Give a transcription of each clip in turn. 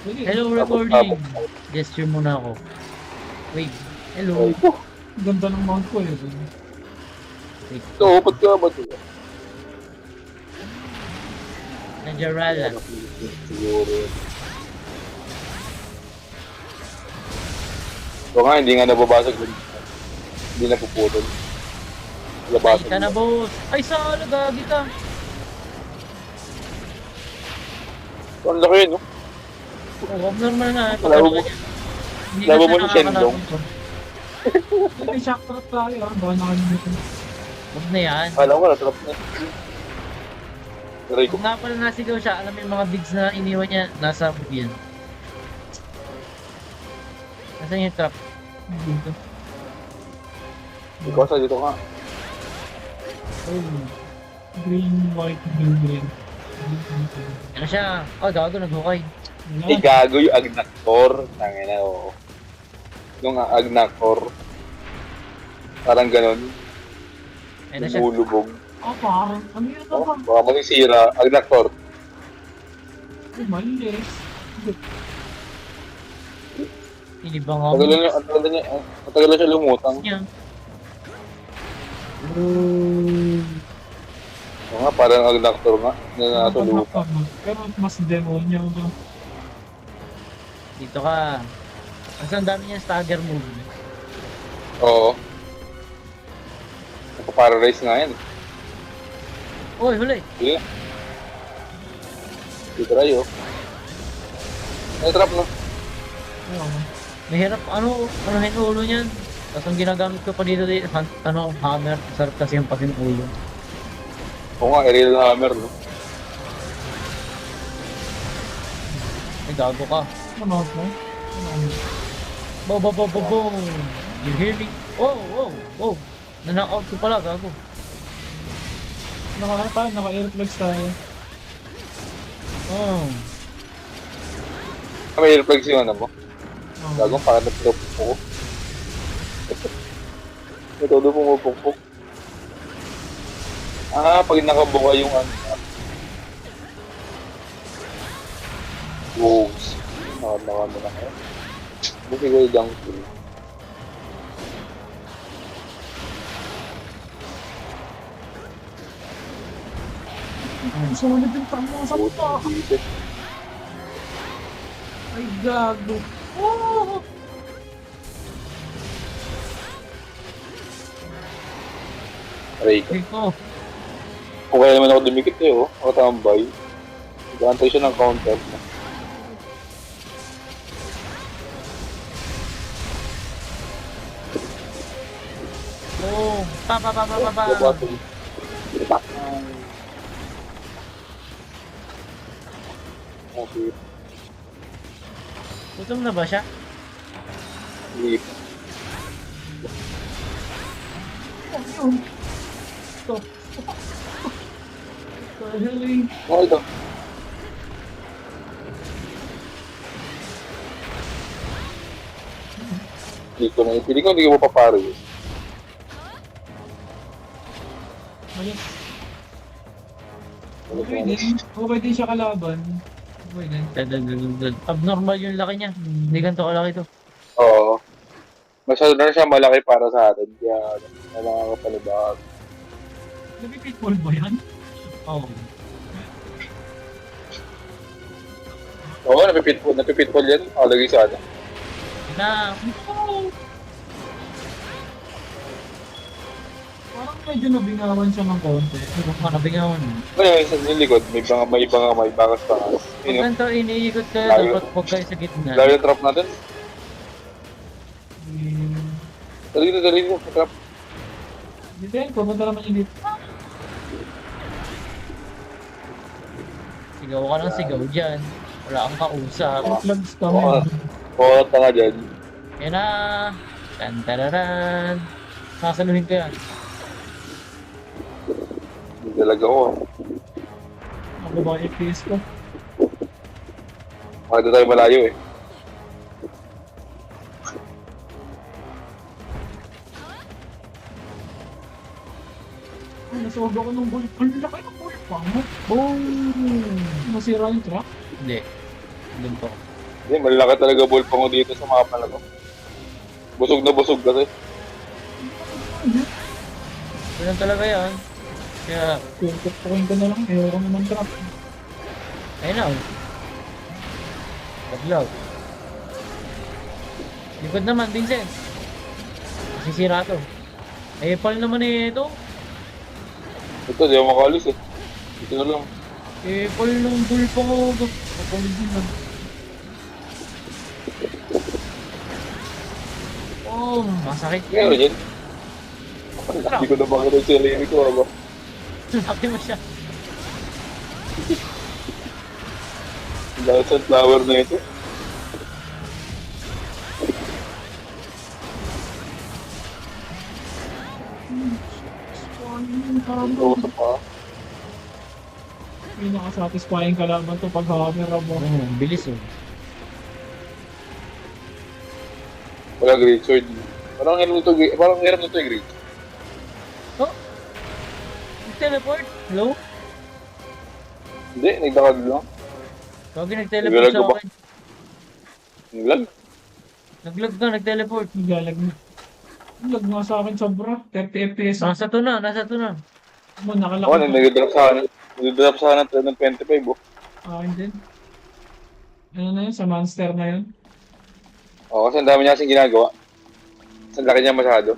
Hello, recording. Gesture muna ako. Wait. Hello. Ganda ng mount ko eh. Wait. So, ba't ka ba ito? Najarala. Siguro. So nga, hindi nga nababasag. Hindi napuputol. Ay Labasag. ka na, boss. Ay, saan? Nagagi ka. So, ang laki, no? Oh, normal na. Labo mo- labo mo ni Shenlong. May shock trap tayo ah. Baka nakalimutan. Huwag na yan. Alam ko, natrap na. Aray ko. Kung nga pala nasigaw siya, alam mo yung mga bigs na iniwan niya, nasa yan. Nasaan yung trap? Dito. Ikaw sa dito ka. Oh. Green, white, blue, green. Ano siya? Oh, gago, naghukay. Hindi gago yung Agnactor. Tangina, oo. Yung Agnactor. Parang ganon. Ano siya? Lumulubog. Ah, parang, ano yun Oh, ba? baka masisira. Agnactor. Ay, mali. Inibang ako. Matagal na siya lumutang. Niya. Oo nga, parang Agnactor nga. Na nasa lupa. Pero mas demonyo ba? Dito ka. Kasi ang dami niya stagger move. Oo. Nakaparalyze nga yan. Uy, huli. Sige. Dito tayo. Ay, trap na. Oo. Mahirap, anuhin ulo niyan. Tapos ang ginagamit ko pa dito, hammer. Sarap kasi yung pasin ulo. Oo nga, aerial hammer, no? Ay, gago ka. Ano ako? Bo. You hear me? Oh. Nanakaut ko pala, gago. Naka-airplugs tayo. Oh. May reflex yung ano mo. Oo. Gagong parang napupukpuk. May todo pumupukpuk. Ah, pag nakabuka yung ano. Wolves. Nakadlawan mo na kayo. Buti ko yung junk food. Sumunod yung tamo sa mukha. Buti. Ay, gago. Oh! Aray ko. Hey ko. Kung kaya naman ako dumikit eh, oh. Ako tambay. Nag-aantay siya ng counter. Oh. Pa. Babato. Okay. Gutom na ba siya? Leap. Oh, yun. Stop. Kahaling. Okay ito. Hindi ko na. Pili ko hindi ko mapaparo yun. Mali. Okay din siya kalaban. Okay din. Abnormal yung laki niya. Hindi ganito kalaki to. Oo. Masyado na siya malaki para sa atin. Kaya kailangan ka palibag. Nagpipitball ba yan? Oh. Oo, napipitball yan. Nakalagay sa atin. Na. Oh! Parang medyo nabingawan siya ng konti. Ano ka nabingawan mo? Ngayon, sa likod, may bangas pa nga. Pag Yun, ganito iniikot kayo, Lalo- dapat huwag kayo sa gitna. lalo yung trap natin. Hmm. Dali dito, trap. Dito yan, pumunta naman yun dito. Sigaw ka ng sigaw dyan. Wala kang kausap. Airplugs kami. Oo. Oo, tanga dyan. Yan na. Tantararan. Sasaluhin ko yan. Hindi talaga ko. Ako ba yung face ko? Makita tayo malayo eh. Nasawag ako ng bullet. Ang laki ng bullet pa mo. Boom! Masira yung truck. Hindi. Doon po. Hindi, malaki talaga bullpong ko dito sa mapa na to. Busog na busog kasi. Ganun talaga yan. Kaya, Tutukin ko na lang. Ayoko naman trap. ayun na. Oh. Taglaw. Likod naman, Vincent. Sisira to. Pal naman ito. Ito, di ako makalis eh. Ito na lang. Pal ng bulpa ko. Kapalig din lang. Oh, masakit Kaya yan. yun. Hindi ko na bakit ang sarili ko, aba. Laki mo siya. Dahil sa flower na ito. Ito sa pa. Pinaka-satisfying kalaban to pag hammer mo. Bilis oh. Wala great sword. Parang hirap nito, parang hirap nito yung great. Oh! Teleport? Hello? Hindi, nagdakad lang. Kagi nag-teleport Naglalag sa ba? akin. Naglag. Naglag ka, nag-teleport. Naglalag na. Lag nga sa akin sobra. 30 FPS ako. Nasa to na. Mo, nakalaki Ako, pa. nag-drop sa akin. Nag-drop sa akin ng 25, oh. Akin din. Ano na yun? Sa monster na yun? Oo, kasi ang dami niya kasing ginagawa. Ang laki niya masyado.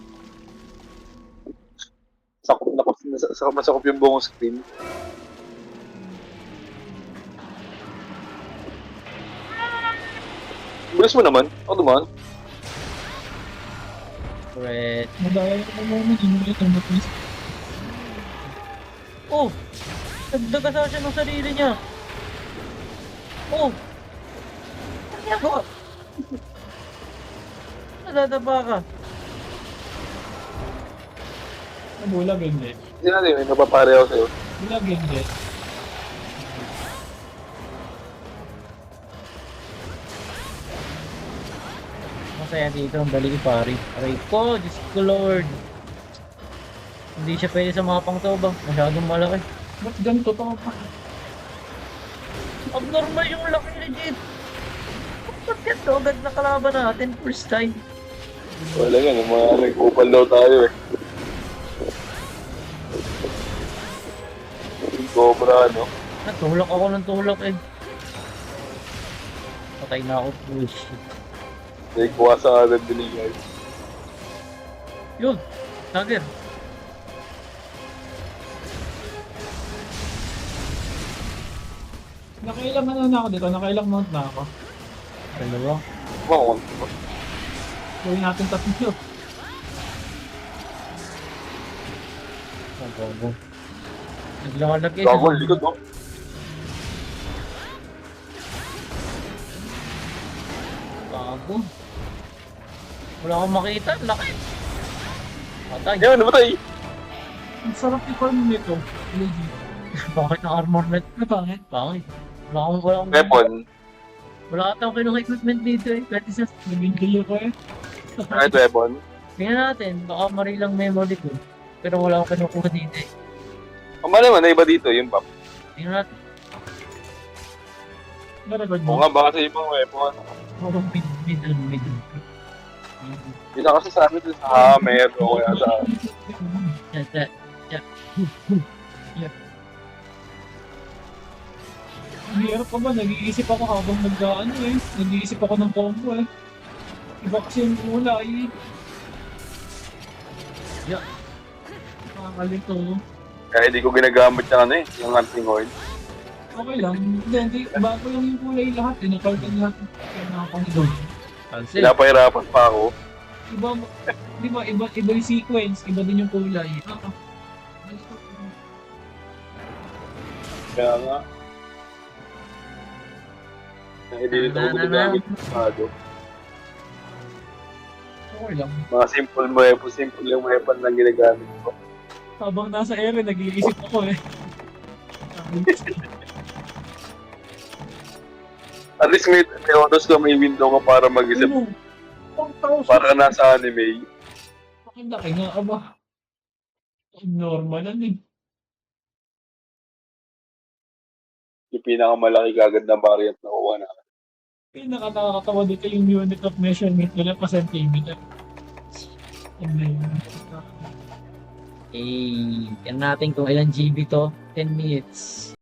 Masakop yung buong screen. Bilis mo naman. Ako naman. Correct. Madaya yung moment. Hindi mo yung matwist. Oh! Nagdagasa siya ng sarili niya. Oh! Ano ko? Nadadaba ka. Nabulag hindi. Hindi natin, may napapare ako sa'yo. Bulag hindi. Masaya dito ang balik pari. Aray ko, Diyos ko Lord. Hindi siya pwede sa mga pang to ba? Masyadong malaki. Ba't ganito to pa? Abnormal yung laki legit. Ba't ganito? Agad na kalaban natin first time. Wala nga, mga nag-upal daw tayo eh. Yung cobra, no? Natulak ako ng tulak eh. Patay na ako. Oh shit. Nagkuha sa agad binigay. Yun. Tiger. Nakailang ano na ako dito? Nakailang mount na ako? Dalawa. Wow, Gawin natin tatlo. Ang bobo. Naglalag eh. gago, likod, no? Gago. Wala akong makita. Laki. Patay. Yan, namatay! Ang sarap i-farm nito. Legit. Bakit ang armor net? Ano pangit? Bakit? Wala akong Weapon. wala ata akong kinong equipment dito eh. Pwede sa Nag-enjoy ako eh. Kahit weapon. tingnan natin. Baka marilang memory ko. Pero wala akong kinukuha dito eh. Ang mali man, na iba dito, yung pop. Tingnan natin. Narecord Oo mo? nga, baka sa ibang weapon. Oh, mid. Isa kasi sa amin dun sa hammer o kaya sa... Yeah. Ang hirap pa ba? Nag-iisip ako habang nag-ano eh. Nag-iisip ako ng combo eh. Iba kasi yung mula eh. Yeah. Nakakalito. Kaya hindi ko ginagamit yung ano eh, yung hunting horn. Okay lang. Hindi. Bago lang yung kulay lahat eh. Nakalkan lahat. Kaya nakakangidol. Pansin. Pinapahirapan pa ako. Iba, di ba, iba yung sequence, iba din yung kulay. Kaya nga. Kaya hindi dito ko ginagamit masyado. Okay lang. Mga simple yung weapon lang ginagamit ko. Habang nasa ere, nag-iisip ako eh. At least may Theodos ka, may window ka para mag-isip. Ano? 4,000. Para nasa anime. Ang laki nga, aba. Normal lang eh. Yung pinakamalaki kagad na variant na kuha na. nakakatawa dito yung unit of measurement nila pa centimeter. Yun na yun. Eh, yan natin kung ilang GB to. 10 minutes.